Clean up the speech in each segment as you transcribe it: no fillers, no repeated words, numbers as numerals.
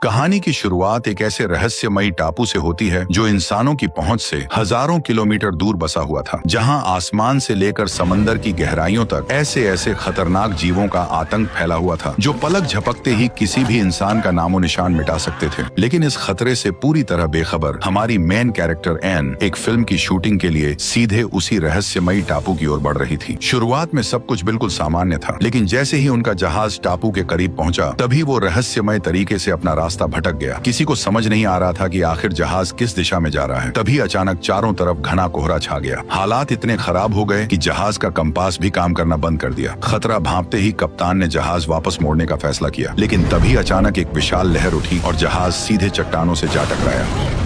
कहानी की शुरुआत एक ऐसे रहस्यमयी टापू से होती है जो इंसानों की पहुंच से हजारों किलोमीटर दूर बसा हुआ था, जहां आसमान से लेकर समंदर की गहराइयों तक ऐसे ऐसे खतरनाक जीवों का आतंक फैला हुआ था जो पलक झपकते ही किसी भी इंसान का नामो निशान मिटा सकते थे। लेकिन इस खतरे से पूरी तरह बेखबर हमारी मेन कैरेक्टर एन एक फिल्म की शूटिंग के लिए सीधे उसी रहस्यमयी टापू की ओर बढ़ रही थी। शुरुआत में सब कुछ बिल्कुल सामान्य था, लेकिन जैसे ही उनका जहाज टापू के करीब पहुंचा तभी वो रहस्यमय तरीके से अपना रास्ता भटक गया। किसी को समझ नहीं आ रहा था कि आखिर जहाज किस दिशा में जा रहा है। तभी अचानक चारों तरफ घना कोहरा छा गया। हालात इतने खराब हो गए कि जहाज का कंपास भी काम करना बंद कर दिया। खतरा भांपते ही कप्तान ने जहाज वापस मोड़ने का फैसला किया, लेकिन तभी अचानक एक विशाल लहर उठी और जहाज सीधे चट्टानों से जा टकराया।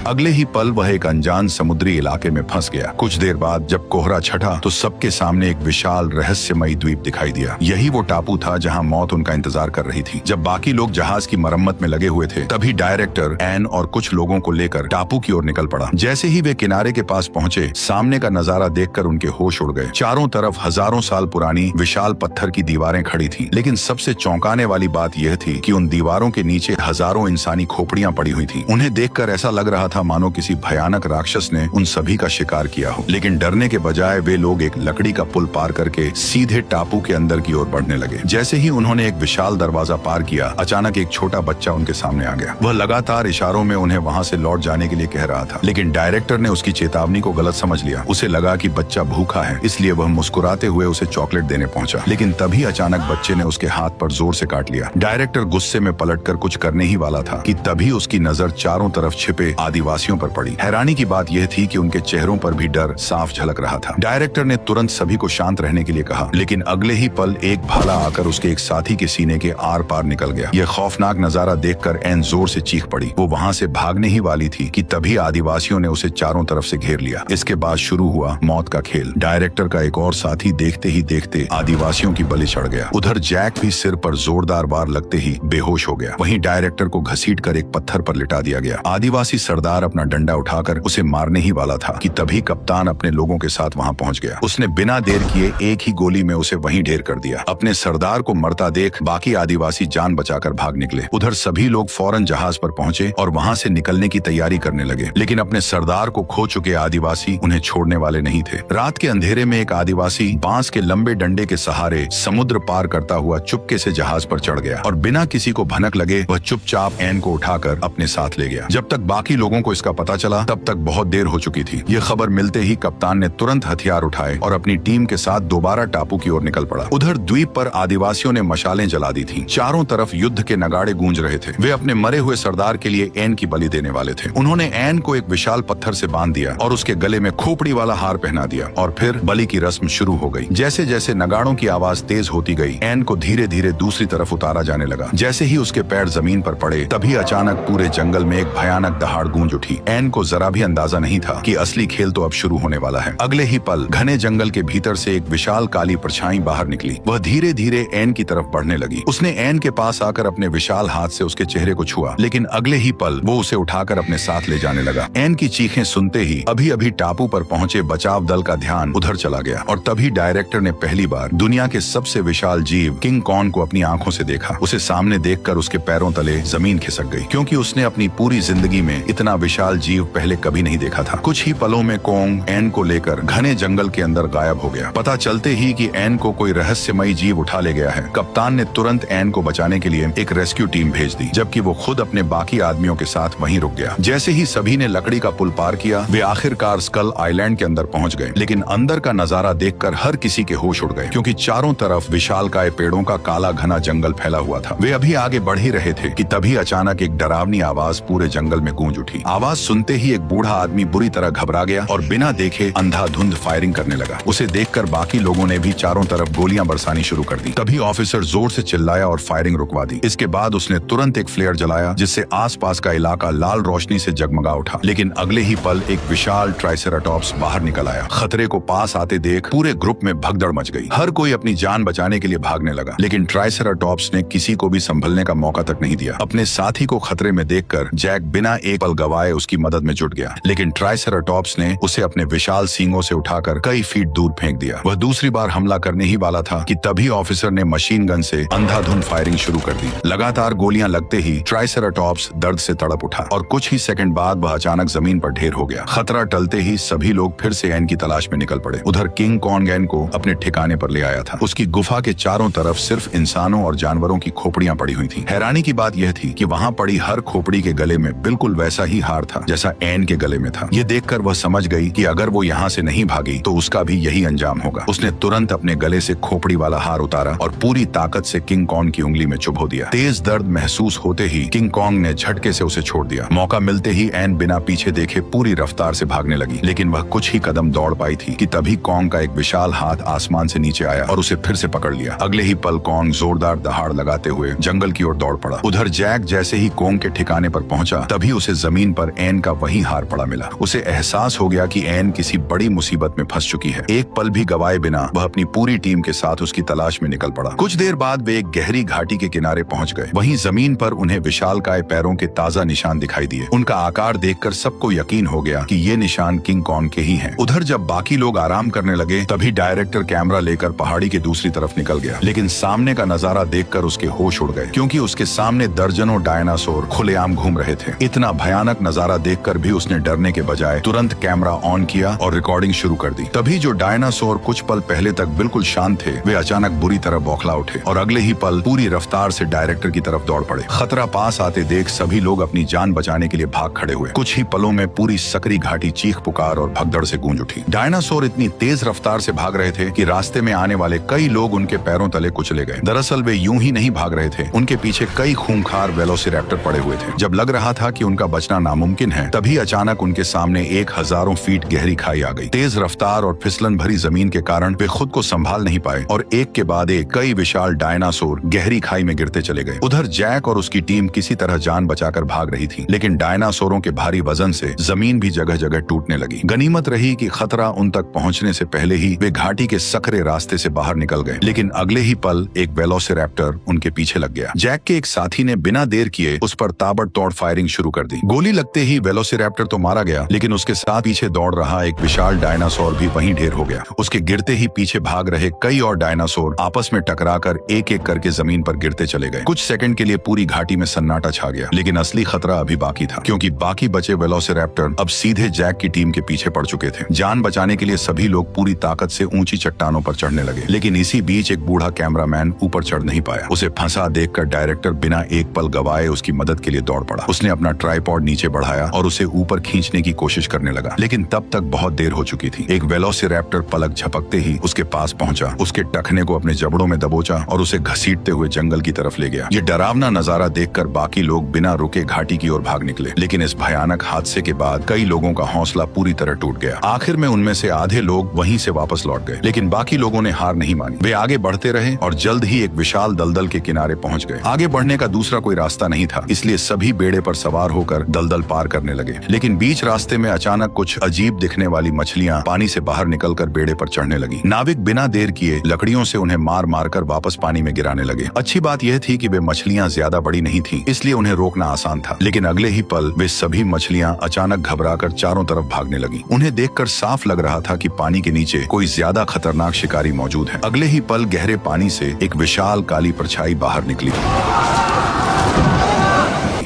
अगले ही पल वह एक अनजान समुद्री इलाके में फंस गया। कुछ देर बाद जब कोहरा छटा तो सबके सामने एक विशाल रहस्यमयी द्वीप दिखाई दिया। यही वो टापू था जहां मौत उनका इंतजार कर रही थी। जब बाकी लोग जहाज की मरम्मत में लगे हुए थे तभी डायरेक्टर एन और कुछ लोगों को लेकर टापू की ओर निकल पड़ा। जैसे ही वे किनारे के पास पहुंचे, सामने का नजारा देखकर उनके होश उड़ गए। चारों तरफ हजारों साल पुरानी विशाल पत्थर की दीवारें खड़ी थी, लेकिन सबसे चौंकाने वाली बात यह थी कि उन दीवारों के नीचे हजारों इंसानी खोपड़ियां पड़ी हुई थी। उन्हें देखकर ऐसा लग रहा था मानो किसी भयानक राक्षस ने उन सभी का शिकार किया हो। लेकिन डरने के बजाय वे लोग एक लकड़ी का पुल पार करके सीधे टापू के अंदर की ओर बढ़ने लगे। जैसे ही उन्होंने एक विशाल दरवाजा पार किया, अचानक एक छोटा बच्चा उनके सामने आ गया। वह लगातार इशारों में उन्हें वहां से लौट जाने के लिए कह रहा था, लेकिन डायरेक्टर ने उसकी चेतावनी को गलत समझ लिया। उसे लगा कि बच्चा भूखा है, इसलिए वह मुस्कुराते हुए उसे चॉकलेट देने पहुंचा। लेकिन तभी अचानक बच्चे ने उसके हाथ पर जोर से काट लिया। डायरेक्टर गुस्से में पलटकर कुछ करने ही वाला था कि तभी उसकी नजर चारों तरफ छिपे आदिवासियों पर पड़ी। हैरानी की बात यह थी कि उनके चेहरों पर भी डर साफ झलक रहा था। डायरेक्टर ने तुरंत सभी को शांत रहने के लिए कहा, लेकिन अगले ही पल एक भाला आकर उसके एक साथी के सीने के आर पार निकल गया। यह खौफनाक नजारा देखकर एन जोर से चीख पड़ी। वो वहां से भागने ही वाली थी कि तभी आदिवासियों ने उसे चारों तरफ से घेर लिया। इसके बाद शुरू हुआ मौत का खेल। डायरेक्टर का एक और साथी देखते ही देखते आदिवासियों की बलि चढ़ गया। उधर जैक भी सिर पर जोरदार वार लगते ही बेहोश हो गया। वहीं डायरेक्टर को घसीटकर एक पत्थर पर लिटा दिया गया। आदिवासी सरदार अपना डंडा उठाकर उसे मारने ही वाला था कि तभी कप्तान अपने लोगों के साथ वहां पहुंच गया। उसने बिना देर किए एक ही गोली में उसे वहीं ढेर कर दिया। अपने सरदार को मरता देख बाकी आदिवासी जान बचाकर भाग निकले। उधर सभी लोग फौरन जहाज पर पहुंचे और वहां से निकलने की तैयारी करने लगे, लेकिन अपने सरदार को खो चुके आदिवासी उन्हें छोड़ने वाले नहीं थे। रात के अंधेरे में एक आदिवासी बांस के लंबे डंडे के सहारे समुद्र पार करता हुआ चुपके से जहाज पर चढ़ गया और बिना किसी को भनक लगे वह चुपचाप एन को उठाकर अपने साथ ले गया। जब तक बाकी लोगों को इसका पता चला तब तक बहुत देर हो चुकी थी। यह खबर मिलते ही कप्तान ने तुरंत हथियार उठाए और अपनी टीम के साथ दोबारा टापू की ओर निकल पड़ा। उधर द्वीप पर आदिवासियों ने मशालें जला दी थीं। चारों तरफ युद्ध के नगाड़े गूंज रहे थे। वे अपने मरे हुए सरदार के लिए एन की बलि देने वाले थे। उन्होंने एन को एक विशाल पत्थर से बांध दिया और उसके गले में खोपड़ी वाला हार पहना दिया और फिर बलि की रस्म शुरू हो गई। जैसे जैसे नगाड़ों की आवाज तेज होती गई, एन को धीरे धीरे दूसरी तरफ उतारा जाने लगा। जैसे ही उसके पैर जमीन पर पड़े तभी अचानक पूरे जंगल में एक भयानक दहाड़ गूंज उठी। एन को जरा भी अंदाजा नहीं था कि असली खेल तो अब शुरू होने वाला है। अगले ही पल घने जंगल के भीतर से एक विशाल काली परछाई बाहर निकली। वह धीरे धीरे एन की तरफ बढ़ने लगी। उसने एन के पास आकर अपने विशाल हाथ से उसके चेहरे को छुआ, लेकिन अगले ही पल वो उसे उठाकर अपने साथ ले जाने लगा। एन की चीखें सुनते ही अभी अभी टापू पर पहुंचे बचाव दल का ध्यान उधर चला गया और तभी डायरेक्टर ने पहली बार दुनिया के सबसे विशाल जीव किंग कॉन्ग को अपनी आंखों से देखा। उसे सामने देखकर उसके पैरों तले जमीन खिसक गई, क्योंकि उसने अपनी पूरी जिंदगी में इतना विशाल जीव पहले कभी नहीं देखा था। कुछ ही पलों में कॉन्ग एन को लेकर घने जंगल के अंदर गायब हो गया। पता चलते ही कि एन को कोई रहस्यमयी जीव उठा ले गया है, कप्तान ने तुरंत एन को बचाने के लिए एक रेस्क्यू टीम भेज दी, जबकि वो खुद अपने बाकी आदमियों के साथ वहीं रुक गया। जैसे ही सभी ने लकड़ी का पुल पार किया, वे आखिरकार स्कल आइलैंड के अंदर पहुंच गए। लेकिन अंदर का नजारा देखकर हर किसी के होश उड़ गए, क्योंकि चारों तरफ विशालकाय पेड़ों का काला घना जंगल फैला हुआ था। वे अभी आगे बढ़ ही रहे थे कि तभी अचानक एक डरावनी आवाज पूरे जंगल में गूंज उठी। आवाज सुनते ही एक बूढ़ा आदमी बुरी तरह घबरा गया और बिना देखे अंधाधुंध फायरिंग करने लगा। उसे देखकर बाकी लोगों ने भी चारों तरफ गोलियां बरसानी शुरू कर दी। तभी ऑफिसर जोर से चिल्लाया और फायरिंग रुकवा दी। इसके बाद उसने तुरंत एक फ्लेयर जलाया, जिससे आसपास का इलाका लाल रोशनी से जगमगा उठा। लेकिन अगले ही पल एक विशाल ट्राइसेराटॉप्स बाहर निकल आया। खतरे को पास आते देख पूरे ग्रुप में भगदड़ मच गई। हर कोई अपनी जान बचाने के लिए भागने लगा, लेकिन ट्राइसेराटॉप्स ने किसी को भी संभलने का मौका तक नहीं दिया। अपने साथी को खतरे में देखकर जैक बिना एक पल गवाए गवाए उसकी मदद में जुट गया, लेकिन ट्राइसेराटॉप्स ने उसे अपने विशाल सींगों से उठाकर कई फीट दूर फेंक दिया। वह दूसरी बार हमला करने ही वाला था कि तभी ऑफिसर ने मशीन गन से अंधाधुंध फायरिंग शुरू कर दी। लगातार गोलियां लगते ही ट्राइसेराटॉप्स दर्द से तड़प उठा और कुछ ही सेकंड बाद वह अचानक जमीन पर ढेर हो गया। खतरा टलते ही सभी लोग फिर से एन की तलाश में निकल पड़े। उधर किंग कॉन्ग एन को अपने ठिकाने पर ले आया था। उसकी गुफा के चारों तरफ सिर्फ इंसानों और जानवरों की खोपड़ियां पड़ी हुई थी। हैरानी की बात यह थी कि वहां पड़ी हर खोपड़ी के गले में बिल्कुल वैसा ही हार था जैसा एन के गले में था। ये देखकर वह समझ गई कि अगर वो यहाँ से नहीं भागी तो उसका भी यही अंजाम होगा। उसने तुरंत अपने गले से खोपड़ी वाला हार उतारा और पूरी ताकत से किंग कॉन्ग की उंगली में चुभो दिया। तेज दर्द महसूस होते ही किंग कॉन्ग ने झटके से उसे छोड़ दिया। मौका मिलते ही एन बिना पीछे देखे पूरी रफ्तार से भागने लगी, लेकिन वह कुछ ही कदम दौड़ पाई थी कि तभी कॉन्ग का एक विशाल हाथ आसमान से नीचे आया और उसे फिर से पकड़ लिया। अगले ही पल कॉन्ग जोरदार दहाड़ लगाते हुए जंगल की ओर दौड़ पड़ा। उधर जैक जैसे ही कॉन्ग के ठिकाने पर पहुंचा तभी उसे जमीन पर एन का वही हार पड़ा मिला। उसे एहसास हो गया कि एन किसी बड़ी मुसीबत में फंस चुकी है। एक पल भी गवाए बिना वह अपनी पूरी टीम के साथ उसकी तलाश में निकल पड़ा। कुछ देर बाद वे एक गहरी घाटी के किनारे पहुंच गए। वहीं जमीन पर उन्हें विशालकाय पैरों के ताजा निशान दिखाई दिए। उनका आकार देखकर सबको यकीन हो गया कि ये निशान किंग कॉन्ग के ही हैं। उधर जब बाकी लोग आराम करने लगे तभी डायरेक्टर कैमरा लेकर पहाड़ी के दूसरी तरफ निकल गया, लेकिन सामने का नजारा देखकर उसके होश उड़ गए, क्योंकि उसके सामने दर्जनों डायनासोर खुलेआम घूम रहे थे। इतना भयानक नजारा देखकर भी उसने डरने के बजाय तुरंत कैमरा ऑन किया और रिकॉर्डिंग शुरू कर दी। तभी जो डायनासोर कुछ पल पहले तक बिल्कुल शांत थे वे अचानक बुरी तरह बौखला उठे और अगले ही पल पूरी रफ्तार से डायरेक्टर की तरफ दौड़ पड़े। खतरा पास आते देख सभी लोग अपनी जान बचाने के लिए भाग खड़े हुए। कुछ ही पलों में पूरी सकरी घाटी चीख पुकार और भगदड़ से गूंज उठी। डायनासोर इतनी तेज रफ्तार से भाग रहे थे कि रास्ते में आने वाले कई लोग उनके पैरों तले कुचले गए। दरअसल वे यूं ही नहीं भाग रहे थे, उनके पीछे कई खूंखार वेलोसिरैप्टर पड़े हुए थे। जब लग रहा था कि उनका बचना नामुमकिन है तभी अचानक उनके सामने एक हजारों फीट गहरी खाई आ गई। तेज रफ्तार और फिसलन भरी जमीन के कारण वे खुद को संभाल नहीं पाए और एक के बाद एक कई विशाल डायनासोर गहरी खाई में गिरते चले गए। उधर जैक और उसकी टीम किसी तरह जान बचाकर भाग रही थी, लेकिन डायनासोरों के भारी वजन से जमीन भी जगह जगह टूटने लगी। गनीमत रही कि खतरा उन तक पहुंचने से पहले ही वे घाटी के सकरे रास्ते से बाहर निकल गए, लेकिन अगले ही पल एक वेलोसिरैप्टर उनके पीछे लग गया। जैक के एक साथी ने बिना देर किए उस पर ताबड़तोड़ फायरिंग शुरू कर दी। गोली लगते ही वेलोसिरैप्टर तो मारा गया, लेकिन उसके साथ पीछे दौड़ रहा एक विशाल डायनासोर भी वहीं ढेर हो गया। उसके गिरते ही पीछे भाग रहे कई और डायनासोर आपस में टकराकर एक एक करके जमीन पर गिरते चले गए। कुछ सेकंड के लिए पूरी घाटी में सन्नाटा छा गया, लेकिन असली खतरा अभी बाकी था, क्योंकि बाकी बचे वेलोसिरैप्टर अब सीधे जैक की टीम के पीछे पड़ चुके थे। जान बचाने के लिए सभी लोग पूरी ताकत से ऊंची चट्टानों पर चढ़ने लगे, लेकिन इसी बीच एक बूढ़ा कैमरामैन ऊपर चढ़ नहीं पाया। उसे फंसा देखकर डायरेक्टर बिना एक पल गवाए उसकी मदद के लिए दौड़ पड़ा। उसने अपना ट्राइपॉड नीचे बढ़ाया और उसे ऊपर खींचने की कोशिश करने लगा, लेकिन तब तक बहुत देर हो चुकी थी। एक वेलोसिरैप्टर पलक झपकते ही उसके पास पहुंचा, उसके टखने को अपने जबड़ों में दबोचा और उसे घसीटते हुए जंगल की तरफ ले गया। ये डरावना नजारा देखकर बाकी लोग बिना रुके घाटी की ओर भाग निकले, लेकिन इस भयानक हादसे के बाद कई लोगों का हौसला पूरी तरह टूट गया। आखिर में उनमें से आधे लोग वहीं से वापस लौट गए, लेकिन बाकी लोगों ने हार नहीं मानी। वे आगे बढ़ते रहे और जल्द ही एक विशाल दलदल के किनारे पहुंच गए। आगे बढ़ने का दूसरा कोई रास्ता नहीं था, इसलिए सभी बेड़े पर सवार होकर दलदल पार करने लगे। लेकिन बीच रास्ते में अचानक कुछ अजीब दिखने वाली मछलियां पानी से बाहर निकलकर बेड़े पर चढ़ने लगी। नाविक बिना देर किए लकड़ियों से उन्हें मार मार कर वापस पानी में गिराने लगे। अच्छी बात यह थी कि वे मछलियां ज्यादा बड़ी नहीं थीं, इसलिए उन्हें रोकना आसान था। लेकिन अगले ही पल वे सभी मछलियां अचानक घबराकर चारों तरफ भागने लगी। उन्हें देखकर साफ लग रहा था कि पानी के नीचे कोई ज्यादा खतरनाक शिकारी मौजूद है। अगले ही पल गहरे पानी से एक विशाल काली परछाई बाहर निकली।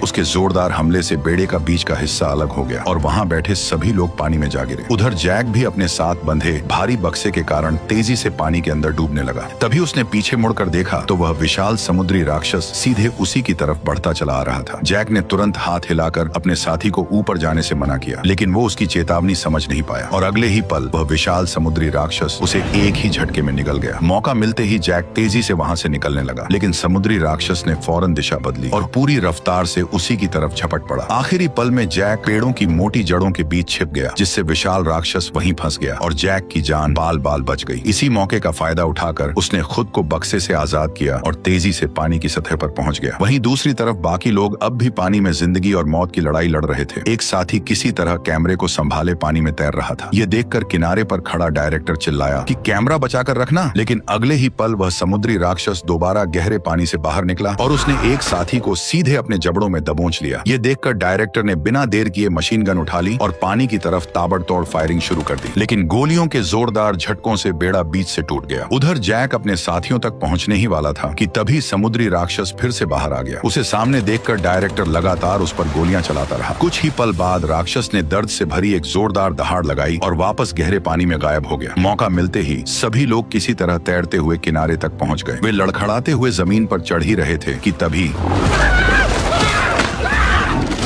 उसके जोरदार हमले से बेड़े का बीच का हिस्सा अलग हो गया और वहां बैठे सभी लोग पानी में जा गिरे। उधर जैक भी अपने साथ बंधे भारी बक्से के कारण तेजी से पानी के अंदर डूबने लगा। तभी उसने पीछे मुड़कर देखा तो वह विशाल समुद्री राक्षस सीधे उसी की तरफ बढ़ता चला आ रहा था। जैक ने तुरंत हाथ हिलाकर अपने साथी को ऊपर जाने से मना किया, लेकिन वो उसकी चेतावनी समझ नहीं पाया और अगले ही पल वह विशाल समुद्री राक्षस उसे एक ही झटके में निगल गया। मौका मिलते ही जैक तेजी से वहां से निकलने लगा, लेकिन समुद्री राक्षस ने फौरन दिशा बदली और पूरी रफ्तार से उसी की तरफ झपट पड़ा। आखिरी पल में जैक पेड़ों की मोटी जड़ों के बीच छिप गया, जिससे विशाल राक्षस वहीं फंस गया और जैक की जान बाल बाल बच गई। इसी मौके का फायदा उठाकर उसने खुद को बक्से से आजाद किया और तेजी से पानी की सतह पर पहुंच गया। वहीं दूसरी तरफ बाकी लोग अब भी पानी में जिंदगी और मौत की लड़ाई लड़ रहे थे। एक साथी किसी तरह कैमरे को संभाले पानी में तैर रहा था। ये देखकर किनारे पर खड़ा डायरेक्टर चिल्लाया कि कैमरा बचाकर रखना, लेकिन अगले ही पल वह समुद्री राक्षस दोबारा गहरे पानी से बाहर निकला और उसने एक साथी को सीधे अपने जबड़ों में दबोच लिया। ये देखकर डायरेक्टर ने बिना देर किए मशीन गन उठा ली और पानी की तरफ ताबड़तोड़ फायरिंग शुरू कर दी, लेकिन गोलियों के जोरदार झटकों से बेड़ा बीच से टूट गया। उधर जैक अपने साथियों तक पहुंचने ही वाला था कि तभी समुद्री राक्षस फिर से बाहर आ गया। उसे सामने देखकर डायरेक्टर लगातार उस पर गोलियां चलाता रहा। कुछ ही पल बाद राक्षस ने दर्द से भरी एक जोरदार दहाड़ लगाई और वापस गहरे पानी में गायब हो गया। मौका मिलते ही सभी लोग किसी तरह तैरते हुए किनारे तक पहुंच गए। वे लड़खड़ाते हुए जमीन पर चढ़ ही रहे थे कि तभी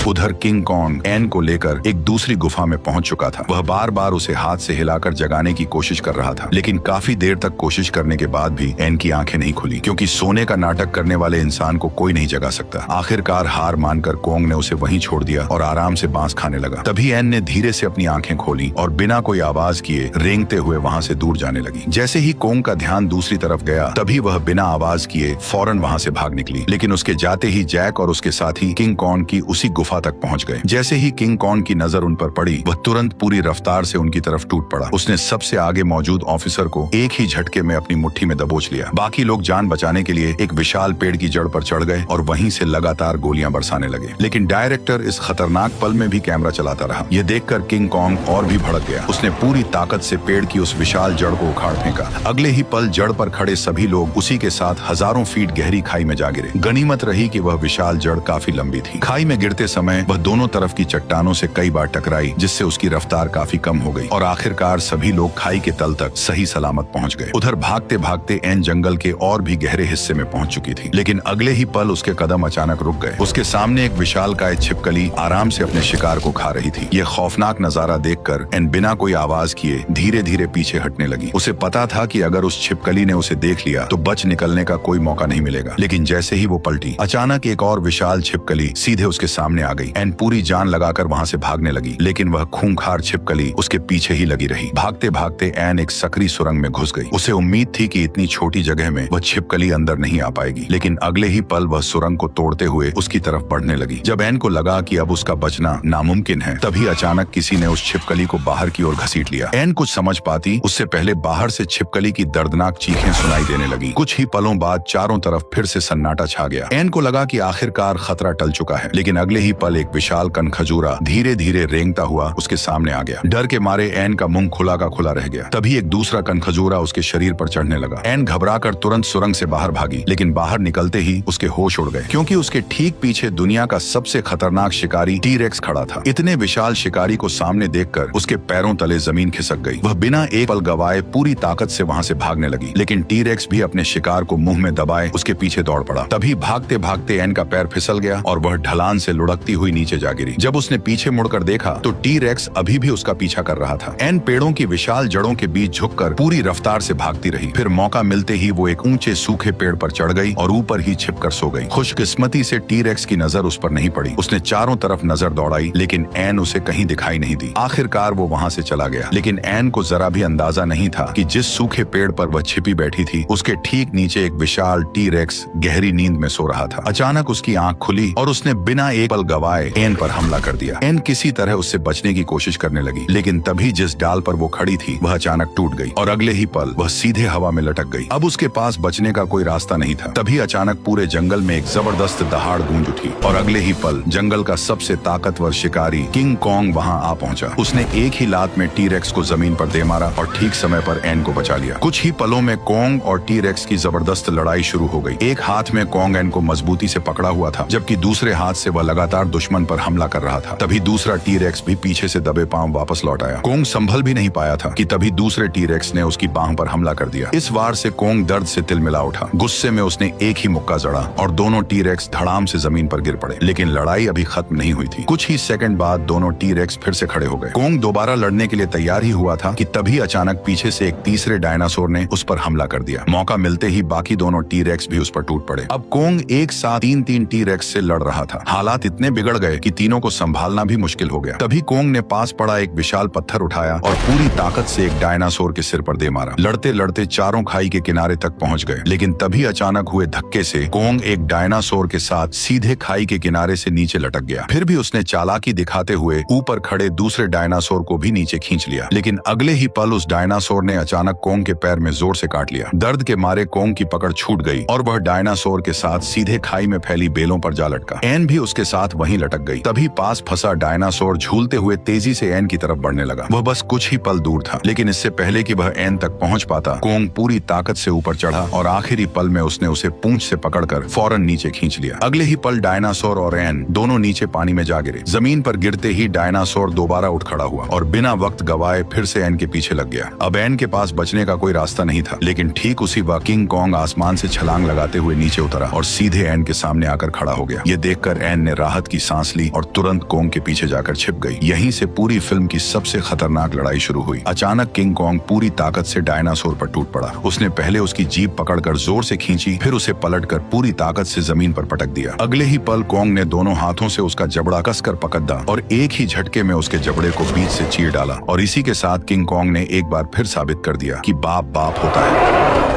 उधर किंग कॉन्ग एन को लेकर एक दूसरी गुफा में पहुंच चुका था। वह बार बार उसे हाथ से हिलाकर जगाने की कोशिश कर रहा था, लेकिन काफी देर तक कोशिश करने के बाद भी एन की आंखें नहीं खुली, क्योंकि सोने का नाटक करने वाले इंसान को कोई नहीं जगा सकता। आखिरकार हार मानकर कोंग ने उसे वहीं छोड़ दिया और आराम से बांस खाने लगा। तभी एन ने धीरे से अपनी आंखें खोली और बिना कोई आवाज किए रेंगते हुए वहां से दूर जाने लगी। जैसे ही कोंग का ध्यान दूसरी तरफ गया, तभी वह बिना आवाज किए फौरन वहां से भाग निकली। लेकिन उसके जाते ही जैक और उसके साथी किंग कॉन्ग की उसी गुफा तक पहुंच गए। जैसे ही किंग कॉन्ग की नजर उन पर पड़ी, वह तुरंत पूरी रफ्तार से उनकी तरफ टूट पड़ा। उसने सबसे आगे मौजूद ऑफिसर को एक ही झटके में अपनी मुट्ठी में दबोच लिया। बाकी लोग जान बचाने के लिए एक विशाल पेड़ की जड़ पर चढ़ गए और वहीं से लगातार गोलियां बरसाने लगे। लेकिन डायरेक्टर इस खतरनाक पल में भी कैमरा चलाता रहा। यह देखकर किंग कॉन्ग और भी भड़क गया। उसने पूरी ताकत से पेड़ की उस विशाल जड़ को उखाड़ फेंका। अगले ही पल जड़ पर खड़े सभी लोग उसी के साथ हजारों फीट गहरी खाई में जा गिरे। गनीमत रही कि वह विशाल जड़ काफी लंबी थी। खाई में गिरते समय वह दोनों तरफ की चट्टानों से कई बार टकराई, जिससे उसकी रफ्तार काफी कम हो गई और आखिरकार सभी लोग खाई के तल तक सही सलामत पहुंच गए। उधर भागते भागते एन जंगल के और भी गहरे हिस्से में पहुंच चुकी थी, लेकिन अगले ही पल उसके कदम अचानक रुक गए। उसके सामने एक विशालकाय छिपकली आराम से अपने शिकार को खा रही थी। यह खौफनाक नजारा देखकर एन बिना कोई आवाज किए धीरे धीरे पीछे हटने लगी। उसे पता था कि अगर उस छिपकली ने उसे देख लिया तो बच निकलने का कोई मौका नहीं मिलेगा। लेकिन जैसे ही वो पलटी, अचानक एक और विशाल छिपकली सीधे उसके सामने आ गई। एन पूरी जान लगाकर वहां से भागने लगी, लेकिन वह खूंखार छिपकली उसके पीछे ही लगी रही। भागते भागते एन एक सकरी सुरंग में घुस गई। उसे उम्मीद थी कि इतनी छोटी जगह में वह छिपकली अंदर नहीं आ पाएगी, लेकिन अगले ही पल वह सुरंग को तोड़ते हुए उसकी तरफ बढ़ने लगी। जब एन को लगा कि अब उसका बचना नामुमकिन है, तभी अचानक किसी ने उस छिपकली को बाहर की ओर घसीट लिया। एन कुछ समझ पाती उससे पहले बाहर से छिपकली की दर्दनाक चीखें सुनाई देने लगी। कुछ ही पलों बाद चारों तरफ फिर से सन्नाटा छा गया। एन को लगा कि आखिरकार खतरा टल चुका है, लेकिन अगले ही पल एक विशाल कनखजूरा धीरे धीरे रेंगता हुआ उसके सामने आ गया। डर के मारे एन का मुंह खुला का खुला रह गया। तभी एक दूसरा कनखजूरा उसके शरीर पर चढ़ने लगा। एन घबराकर तुरंत सुरंग से बाहर भागी, लेकिन बाहर निकलते ही उसके होश उड़ गए, क्योंकि उसके ठीक पीछे दुनिया का सबसे खतरनाक शिकारी टी-रेक्स खड़ा था। इतने विशाल शिकारी को सामने देखकर उसके पैरों तले जमीन खिसक गई। वह बिना एक पल गवाए पूरी ताकत से वहां से भागने लगी, लेकिन टी-रेक्स भी अपने शिकार को मुंह में दबाए उसके पीछे दौड़ पड़ा। तभी भागते भागते एन का पैर फिसल गया और वह ढलान से लुढ़कती हुई नीचे जा गिरी। जब उसने पीछे मुड़कर देखा तो टी-रेक्स अभी भी उसका पीछा कर रहा था। एन पेड़ों की विशाल जड़ों के बीच झुककर पूरी रफ्तार से भागती रही। फिर मौका मिलते ही वो एक ऊंचे सूखे पेड़ पर चढ़ गई और ऊपर ही छिपकर सो गई। खुशकिस्मती से टी-रेक्स की नजर उस पर नहीं पड़ी। उसने चारों तरफ नजर दौड़ाई, लेकिन एन उसे कहीं दिखाई नहीं दी। आखिरकार वो वहां से चला गया, लेकिन एन को जरा भी अंदाजा नहीं था कि जिस सूखे पेड़ पर वह छिपी बैठी थी, उसके ठीक नीचे एक विशाल टी-रेक्स गहरी नींद में सो रहा था। अचानक उसकी आंख खुली और उसने बिना एक पल गवाए एन पर हमला कर दिया। एन किसी तरह उससे बचने की कोशिश करने लगी, लेकिन तभी जिस डाल पर वो खड़ी थी वह अचानक टूट गई और अगले ही पल वह सीधे हवा में लटक गई। अब उसके पास बचने का कोई रास्ता नहीं था। तभी अचानक पूरे जंगल में एक जबरदस्त दहाड़ गूंज उठी और अगले ही पल जंगल का सबसे ताकतवर शिकारी किंग कॉन्ग वहां आ पहुंचा। उसने एक ही लात में टी-रेक्स को जमीन पर दे मारा और ठीक समय पर एन को बचा लिया। कुछ ही पलों में कॉन्ग और टी-रेक्स की जबरदस्त लड़ाई शुरू हो गई। एक हाथ में कॉन्ग एन को मजबूती से पकड़ा हुआ था, जबकि दूसरे हाथ से वह लगातार दुश्मन पर हमला कर रहा था। तभी दूसरा टी-रेक्स भी पीछे से दबे पांव वापस लौट आया। कॉन्ग संभल भी नहीं पाया था कि तभी दूसरे टी-रेक्स ने उसकी बांह पर हमला कर दिया। इस वार से कॉन्ग दर्द से तिलमिला उठा। गुस्से में उसने एक ही मुक्का जड़ा और दोनों टी-रेक्स धड़ाम से जमीन पर गिर पड़े। लेकिन लड़ाई अभी खत्म नहीं हुई थी। कुछ ही सेकंड बाद दोनों टी-रेक्स फिर से खड़े हो गए। कॉन्ग दोबारा लड़ने के लिए तैयार ही हुआ था कि तभी अचानक पीछे से एक तीसरे डायनासोर ने उस पर हमला कर दिया। मौका मिलते ही बाकी दोनों टी-रेक्स भी उस पर टूट पड़े। अब कॉन्ग एक साथ तीन टी-रेक्स से लड़ रहा था। हालात इतने बिगड़ गए कि तीनों को संभालना भी मुश्किल हो गया। तभी कोंग ने पास पड़ा एक विशाल पत्थर उठाया और पूरी ताकत से एक डायनासोर के सिर पर दे मारा। लड़ते लड़ते चारों खाई के किनारे तक पहुंच गए, लेकिन तभी अचानक हुए धक्के से कोंग एक डायनासोर के साथ सीधे खाई के किनारे से नीचे लटक गया। फिर भी उसने चालाकी दिखाते हुए ऊपर खड़े दूसरे डायनासोर को भी नीचे खींच लिया, लेकिन अगले ही पल उस डायनासोर ने अचानक कोंग के पैर में जोर से काट लिया। दर्द के मारे कोंग की पकड़ छूट गई और वह डायनासोर के साथ सीधे खाई में फैली बेलों पर जा लटका। एन भी उसके साथ वहीं लटक गई। तभी पास फंसा डायनासोर झूलते हुए तेजी से एन की तरफ बढ़ने लगा। वह बस कुछ ही पल दूर था, लेकिन इससे पहले कि वह एन तक पहुंच पाता, कोंग पूरी ताकत से ऊपर चढ़ा और आखिरी पल में उसने उसे पूंछ से पकड़कर फौरन नीचे खींच लिया। अगले ही पल डायनासोर और एन दोनों नीचे पानी में जा गिरे। जमीन पर गिरते ही डायनासोर दोबारा उठ खड़ा हुआ और बिना वक्त गवाए फिर से एन के पीछे लग गया। अब एन के पास बचने का कोई रास्ता नहीं था, लेकिन ठीक उसी वक्त किंग कॉन्ग आसमान से छलांग लगाते हुए नीचे उतरा और सीधे एन के सामने आकर खड़ा हो गया। ये देखकर एन ने राहत की सांस ली और तुरंत कोंग के पीछे जाकर छिप गई। यहीं से पूरी फिल्म की सबसे खतरनाक लड़ाई शुरू हुई। अचानक किंग कॉन्ग पूरी ताकत से डायनासोर पर टूट पड़ा। उसने पहले उसकी जीभ पकड़कर जोर से खींची, फिर उसे पलटकर पूरी ताकत से जमीन पर पटक दिया। अगले ही पल कोंग ने दोनों हाथों से उसका जबड़ा कसकर पकड़ा और एक ही झटके में उसके जबड़े को बीच से चीर डाला। और इसी के साथ किंग कॉन्ग ने एक बार फिर साबित कर दिया कि बाप बाप होता है।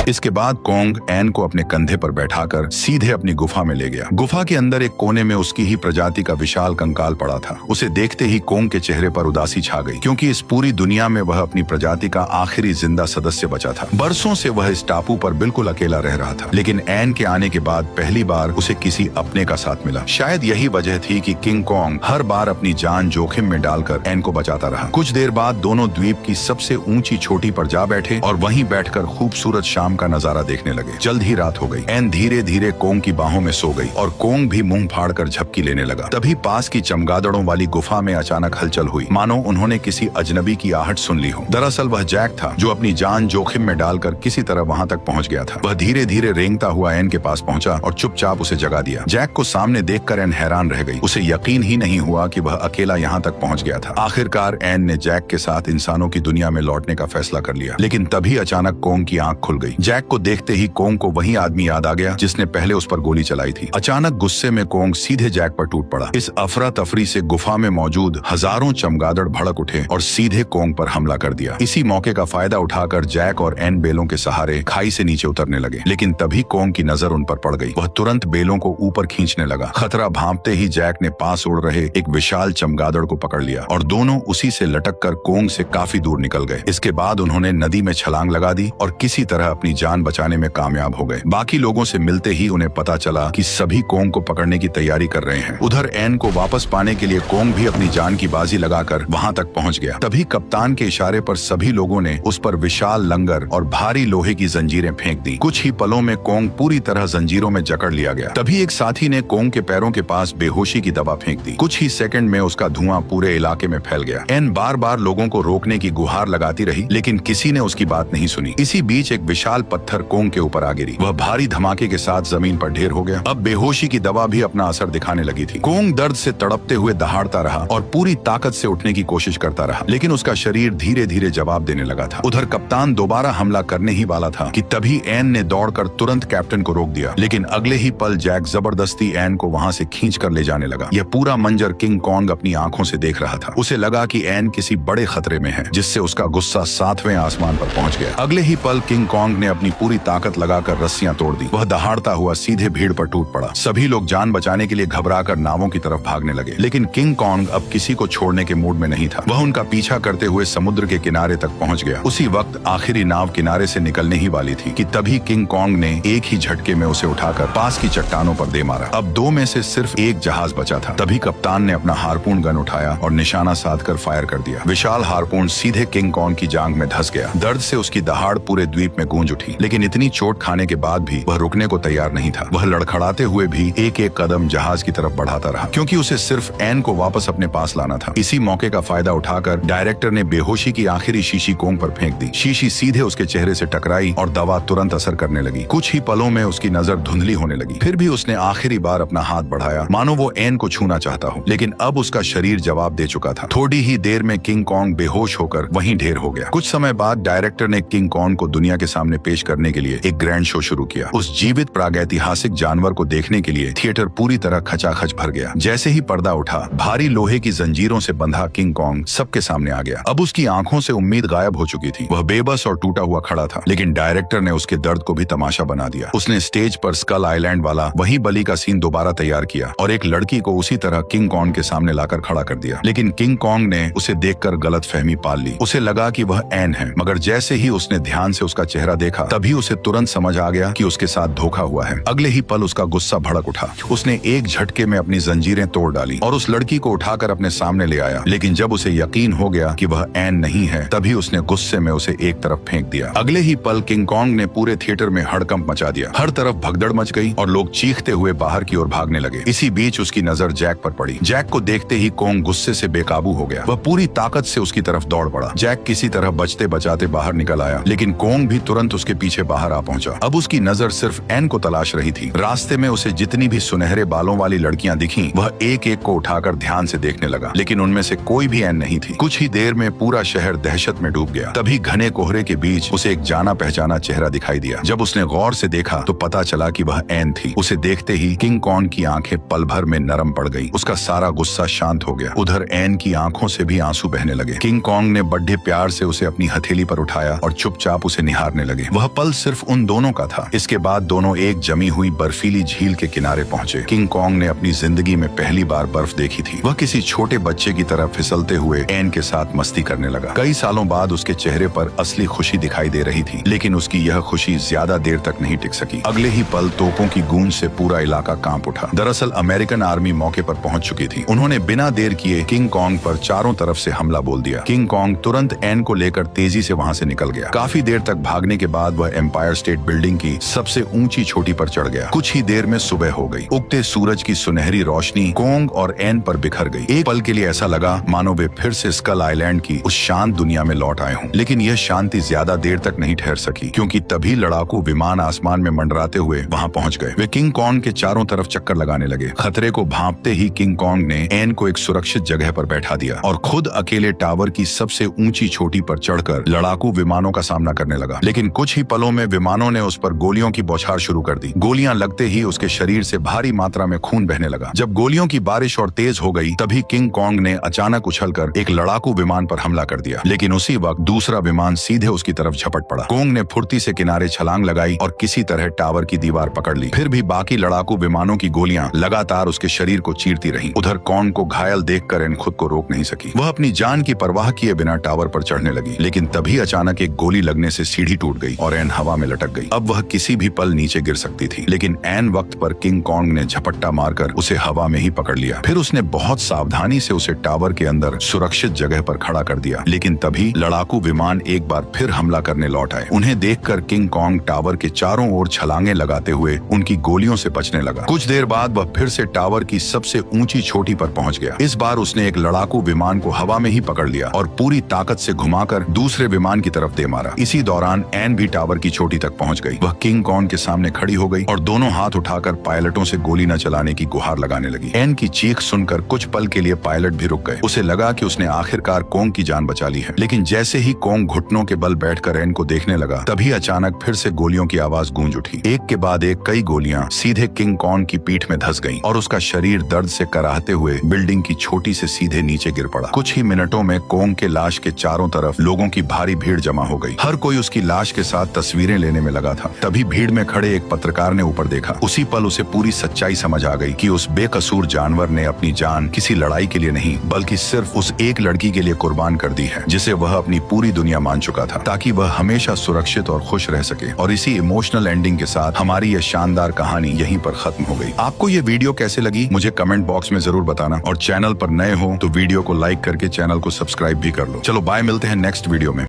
इसके बाद कोंग एन को अपने कंधे पर बैठाकर सीधे अपनी गुफा में ले गया। गुफा के अंदर एक कोने में उसकी ही प्रजाति का विशाल कंकाल पड़ा था। उसे देखते ही कोंग के चेहरे पर उदासी छा गई, क्योंकि इस पूरी दुनिया में वह अपनी प्रजाति का आखिरी जिंदा सदस्य बचा था। बरसों से वह इस टापू पर बिल्कुल अकेला रह रहा था, लेकिन एन के आने के बाद पहली बार उसे किसी अपने का साथ मिला। शायद यही वजह थी कि किंग कॉन्ग हर बार अपनी जान जोखिम में डालकर एन को बचाता रहा। कुछ देर बाद दोनों द्वीप की सबसे ऊंची चोटी पर जा बैठे और वहीं बैठकर खूबसूरत शाम का नजारा देखने लगे। जल्द ही रात हो गई। एन धीरे धीरे कोंग की बाहों में सो गई और कोंग भी मुंह फाड़कर झपकी लेने लगा। तभी पास की चमगादड़ों वाली गुफा में अचानक हलचल हुई, मानो उन्होंने किसी अजनबी की आहट सुन ली हो। दरअसल वह जैक था, जो अपनी जान जोखिम में डालकर किसी तरह वहां तक पहुंच गया था। वह धीरे धीरे रेंगता हुआ एन के पास पहुंचा और चुपचाप उसे जगा दिया। जैक को सामने देखकर एन हैरान रह गई। उसे यकीन ही नहीं हुआ कि वह अकेला यहाँ तक पहुंच गया था। आखिरकार एन ने जैक के साथ इंसानों की दुनिया में लौटने का फैसला कर लिया। लेकिन तभी अचानक कोंग की आंख खुल गई। जैक को देखते ही कोंग को वही आदमी याद आ गया जिसने पहले उस पर गोली चलाई थी। अचानक गुस्से में कोंग सीधे जैक पर टूट पड़ा। इस अफरा तफरी से गुफा में मौजूद हजारों चमगादड़ भड़क उठे और सीधे कोंग पर हमला कर दिया। इसी मौके का फायदा उठाकर जैक और एन बेलों के सहारे खाई से नीचे उतरने लगे, लेकिन तभी कोंग की नजर उन पर पड़ गई। वह तुरंत बेलों को ऊपर खींचने लगा। खतरा भांपते ही जैक ने पास उड़ रहे एक विशाल चमगादड़ को पकड़ लिया और दोनों उसी से लटक कर कोंग से काफी दूर निकल गए। इसके बाद उन्होंने नदी में छलांग लगा दी और किसी तरह अपनी जान बचाने में कामयाब हो गए। बाकी लोगों से मिलते ही उन्हें पता चला कि सभी कोंग को पकड़ने की तैयारी कर रहे हैं। उधर एन को वापस पाने के लिए कोंग भी अपनी जान की बाजी लगाकर वहां तक पहुंच गया। तभी कप्तान के इशारे पर सभी लोगों ने उस पर विशाल लंगर और भारी लोहे की जंजीरें फेंक दी। कुछ ही पलों में कोंग पूरी तरह जंजीरों में जकड़ लिया गया। तभी एक साथी ने कोंग के पैरों के पास बेहोशी की दवा फेंक दी। कुछ ही सेकंड में उसका धुआं पूरे इलाके में फैल गया। एन बार बार लोगों को रोकने की गुहार लगाती रही, लेकिन किसी ने उसकी बात नहीं सुनी। इसी बीच एक विशाल पत्थर कोंग के ऊपर आ गिरी। वह भारी धमाके के साथ जमीन पर ढेर हो गया। अब बेहोशी की दवा भी अपना असर दिखाने लगी थी। कोंग दर्द से तड़पते हुए दहाड़ता रहा और पूरी ताकत से उठने की कोशिश करता रहा, लेकिन उसका शरीर धीरे धीरे जवाब देने लगा था। उधर कप्तान दोबारा हमला करने ही वाला था कि तभी एन ने दौड़कर तुरंत कैप्टन को रोक दिया, लेकिन अगले ही पल जैक जबरदस्ती एन को वहां से खींच कर ले जाने लगा। यह पूरा मंजर किंग कॉन्ग अपनी आंखों से देख रहा था। उसे लगा कि एन किसी बड़े खतरे में है, जिससे उसका गुस्सा 7वें आसमान पर पहुंच गया। अगले ही पल किंग कॉन्ग ने अपनी पूरी ताकत लगाकर रस्सियां तोड़ दी। वह दहाड़ता हुआ सीधे भीड़ पर टूट पड़ा। सभी लोग जान बचाने के लिए घबराकर नावों की तरफ भागने लगे, लेकिन किंग कॉन्ग अब किसी को छोड़ने के मूड में नहीं था। वह उनका पीछा करते हुए समुद्र के किनारे तक पहुंच गया। उसी वक्त आखिरी नाव किनारे से निकलने ही वाली थी कि तभी किंग कॉन्ग ने एक ही झटके में उसे उठाकर पास की चट्टानों पर दे मारा। अब दो में से सिर्फ एक जहाज बचा था। तभी कप्तान ने अपना हारपून गन उठाया और निशाना साधकर फायर कर दिया। विशाल हारपून सीधे किंग कॉन्ग की जांघ में धंस गया। दर्द से उसकी दहाड़ पूरे द्वीप में गूंज उठी, लेकिन इतनी चोट खाने के बाद भी वह रुकने को तैयार नहीं था। वह लड़खड़ाते हुए भी एक एक कदम जहाज की तरफ बढ़ाता रहा, क्योंकि उसे सिर्फ एन को वापस अपने पास लाना था। इसी मौके का फायदा उठाकर डायरेक्टर ने बेहोशी की आखिरी शीशी कोंग पर फेंक दी। शीशी सीधे उसके चेहरे से टकराई और दवा तुरंत असर करने लगी। कुछ ही पलों में उसकी नजर धुंधली होने लगी। फिर भी उसने आखिरी बार अपना हाथ बढ़ाया, मानो वो एन को छूना चाहता हो, लेकिन अब उसका शरीर जवाब दे चुका था। थोड़ी ही देर में किंग कॉन्ग बेहोश होकर वहीं ढेर हो गया। कुछ समय बाद डायरेक्टर ने किंग कॉन्ग को दुनिया के सामने पेश करने के लिए एक ग्रैंड शो शुरू किया। उस जीवित प्रागैतिहासिक जानवर को देखने के लिए थिएटर पूरी तरह खचाखच भर गया। जैसे ही पर्दा उठा, भारी लोहे की जंजीरों से बंधा किंग कॉन्ग सबके सामने आ गया। अब उसकी आंखों से उम्मीद गायब हो चुकी थी। वह बेबस और टूटा हुआ खड़ा था, लेकिन डायरेक्टर ने उसके दर्द को भी तमाशा बना दिया। उसने स्टेज पर स्कल आइलैंड वाला वही बलि का सीन दोबारा तैयार किया और एक लड़की को उसी तरह किंग कॉन्ग के सामने लाकर खड़ा कर दिया। लेकिन किंग कॉन्ग ने उसे देखकर गलतफहमी पाल ली। उसे लगा कि वह एन है, मगर जैसे ही उसने ध्यान से उसका चेहरा देखा, तभी उसे तुरंत समझ आ गया कि उसके साथ धोखा हुआ है। अगले ही पल उसका गुस्सा भड़क उठा। उसने एक झटके में अपनी जंजीरें तोड़ डाली और उस लड़की को उठाकर अपने सामने ले आया। लेकिन जब उसे यकीन हो गया कि वह एन नहीं है, तभी उसने गुस्से में उसे एक तरफ फेंक दिया। अगले ही पल किंग कॉन्ग ने पूरे थिएटर में हड़कंप मचा दिया। हर तरफ भगदड़ मच गई और लोग चीखते हुए बाहर की ओर भागने लगे। इसी बीच उसकी नजर जैक पर पड़ी। जैक को देखते ही कॉन्ग गुस्से से बेकाबू हो गया। वह पूरी ताकत से उसकी तरफ दौड़ पड़ा। जैक किसी तरह बचते बचाते बाहर निकल आया, लेकिन कॉन्ग भी तुरंत उसके पीछे बाहर आ पहुंचा। अब उसकी नजर सिर्फ एन को तलाश रही थी। रास्ते में उसे जितनी भी सुनहरे बालों वाली लड़कियां दिखीं, वह एक एक को उठाकर ध्यान से देखने लगा, लेकिन उनमें से कोई भी एन नहीं थी। कुछ ही देर में पूरा शहर दहशत में डूब गया। तभी घने कोहरे के बीच उसे एक जाना पहचाना चेहरा दिखाई दिया। जब उसने गौर से देखा तो पता चला कि वह एन थी। उसे देखते ही किंग कॉन्ग की आंखें पल भर में नरम पड़ गईं। उसका सारा गुस्सा शांत हो गया। उधर एन की आंखों से भी आंसू बहने लगे। किंग कॉन्ग ने बड़े प्यार से उसे अपनी हथेली पर उठाया और चुपचाप उसे निहारने लगे। वह पल सिर्फ उन दोनों का था। इसके बाद दोनों एक जमी हुई बर्फीली झील के किनारे पहुंचे। किंग कॉन्ग ने अपनी जिंदगी में पहली बार बर्फ देखी थी। वह किसी छोटे बच्चे की तरह फिसलते हुए एन के साथ मस्ती करने लगा। कई सालों बाद उसके चेहरे पर असली खुशी दिखाई दे रही थी, लेकिन उसकी यह खुशी ज्यादा देर तक नहीं टिक सकी। अगले ही पल तोपों की गूंज से पूरा इलाका कांप उठा। दरअसल अमेरिकन आर्मी मौके पर पहुंच चुकी थी। उन्होंने बिना देर किए किंग कॉन्ग पर चारों तरफ से हमला बोल दिया। किंग कॉन्ग तुरंत एन को लेकर तेजी से वहां से निकल गया। काफी देर तक भागने के बाद वह एम्पायर स्टेट बिल्डिंग की सबसे ऊंची चोटी पर चढ़ गया। कुछ ही देर में सुबह हो गई। उगते सूरज की सुनहरी रोशनी कॉन्ग और एन पर बिखर गई। एक पल के लिए ऐसा लगा मानो वे फिर से स्कल आइलैंड की उस शांत दुनिया में लौट आए हों। लेकिन यह शांति ज्यादा देर तक नहीं ठहर सकी, क्योंकि तभी लड़ाकू विमान आसमान में मंडराते हुए वहां पहुंच गए। वे किंग कॉन्ग के चारों तरफ चक्कर लगाने लगे। खतरे को भांपते ही किंग कॉन्ग ने एन को एक सुरक्षित जगह पर बैठा दिया और खुद अकेले टावर की सबसे ऊंची चोटी पर चढ़कर लड़ाकू विमानों का सामना करने लगा। लेकिन कुछ ही पलों में विमानों ने उस पर गोलियों की बौछार शुरू कर दी। गोलियां लगते ही उसके शरीर से भारी मात्रा में खून बहने लगा। जब गोलियों की बारिश और तेज हो गई, तभी किंग कॉन्ग ने अचानक उछलकर एक लड़ाकू विमान पर हमला कर दिया। लेकिन उसी वक्त दूसरा विमान सीधे उसकी तरफ झपट पड़ा। कॉन्ग ने फुर्ती से किनारे छलांग लगाई और किसी तरह टावर की दीवार पकड़ ली। फिर भी बाकी लड़ाकू विमानों की गोलियां लगातार उसके शरीर को चीरती रहीं। उधर कॉन्ग को घायल देखकर एन खुद को रोक नहीं सकी। वह अपनी जान की परवाह किए बिना टावर पर चढ़ने लगी। लेकिन तभी अचानक एक गोली लगने से सीढ़ी टूट गई और एन हवा में लटक गई। अब वह किसी भी पल नीचे गिर सकती थी। लेकिन एन वक्त पर किंग कॉन्ग ने झपट्टा मारकर उसे हवा में ही पकड़ लिया। फिर उसने बहुत सावधानी से उसे टावर के अंदर सुरक्षित जगह पर खड़ा कर दिया। लेकिन तभी लड़ाकू विमान एक बार फिर हमला करने लौट आए। उन्हें देखकर किंग कॉन्ग टावर के चारों ओर छलांगे लगाते हुए उनकी गोलियों से बचने लगा। कुछ देर बाद वह फिर से टावर की सबसे ऊंची चोटी पर पहुंच गया। इस बार उसने एक लड़ाकू विमान को हवा में ही पकड़ लिया और पूरी ताकत से घुमाकर दूसरे विमान की तरफ दे मारा। इसी दौरान एन भी टावर की चोटी तक पहुंच गई। वह किंग कॉन्ग के सामने खड़ी हो गई और दोनों हाथ उठाकर पायलटों से गोली न चलाने की गुहार लगाने लगी। एन की चीख सुनकर कुछ पल के लिए पायलट भी रुक गए। उसे लगा कि उसने आखिरकार कॉन्ग की जान बचा ली है। लेकिन जैसे ही कॉन्ग घुटनों के बल बैठकर एन को देखने लगा, तभी अचानक फिर से गोलियों की आवाज गूंज उठी। एक के बाद एक कई गोलियां सीधे किंग कॉन्ग की पीठ में धंस गईं और उसका शरीर दर्द से कराहते हुए बिल्डिंग की छोटी से सीधे नीचे गिर पड़ा। कुछ ही मिनटों में कॉन्ग के लाश के चारों तरफ लोगों की भारी भीड़ जमा हो गई। हर कोई उसकी लाश के साथ तस्वीरें लेने में लगा था। तभी भीड़ में खड़े एक पत्रकार ने ऊपर देखा। उसी पल उसे पूरी सच्चाई समझ आ गई कि उस बेकसूर जानवर ने अपनी जान किसी लड़ाई के लिए नहीं, बल्कि सिर्फ उस एक लड़की के लिए कुर्बान कर दी है, जिसे वह अपनी पूरी दुनिया मान चुका था, ताकि वह हमेशा सुरक्षित और खुश रह सके। और इसी इमोशनल एंडिंग के साथ हमारी यह शानदार कहानी यहीं पर खत्म हो गई। आपको ये वीडियो कैसे लगी मुझे कमेंट बॉक्स में जरूर बताना, और चैनल पर नए हो तो वीडियो को लाइक करके चैनल को सब्सक्राइब भी कर लो। चलो बाय, मिलते हैं नेक्स्ट वीडियो में।